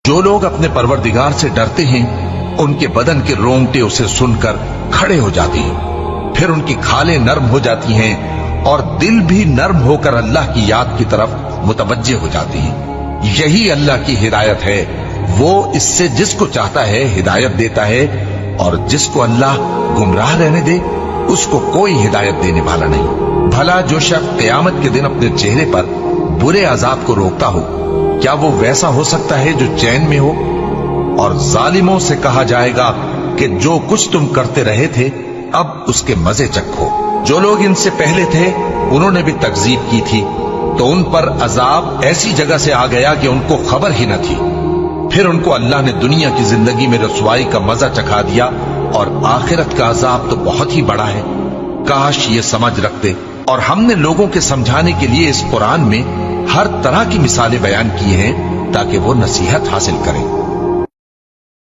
جو لوگ اپنے پروردگار سے ڈرتے ہیں ان کے بدن کے رونگٹے اسے سن کر کھڑے ہو جاتے ہیں، پھر ان کی کھالیں نرم ہو جاتی ہیں اور دل بھی نرم ہو کر اللہ کی یاد کی طرف متوجہ ہو جاتی ہیں۔ یہی اللہ کی ہدایت ہے، وہ اس سے جس کو چاہتا ہے ہدایت دیتا ہے، اور جس کو اللہ گمراہ رہنے دے اس کو کوئی ہدایت دینے والا نہیں۔ بھلا جو شخص قیامت کے دن اپنے چہرے پر برے عذاب کو روکتا ہو، کیا وہ ویسا ہو سکتا ہے جو چین میں ہو؟ اور ظالموں سے کہا جائے گا کہ جو کچھ تم کرتے رہے تھے اب اس کے مزے چکھو۔ جو لوگ ان سے پہلے تھے انہوں نے بھی تکذیب کی تھی، تو ان پر عذاب ایسی جگہ سے آ گیا کہ ان کو خبر ہی نہ تھی۔ پھر ان کو اللہ نے دنیا کی زندگی میں رسوائی کا مزہ چکھا دیا، اور آخرت کا عذاب تو بہت ہی بڑا ہے۔ کاش یہ سمجھ رکھتے، اور ہم نے لوگوں کے سمجھانے کے لیے اس قرآن میں ہر طرح کی مثالیں بیان کی ہیں تاکہ وہ نصیحت حاصل کریں۔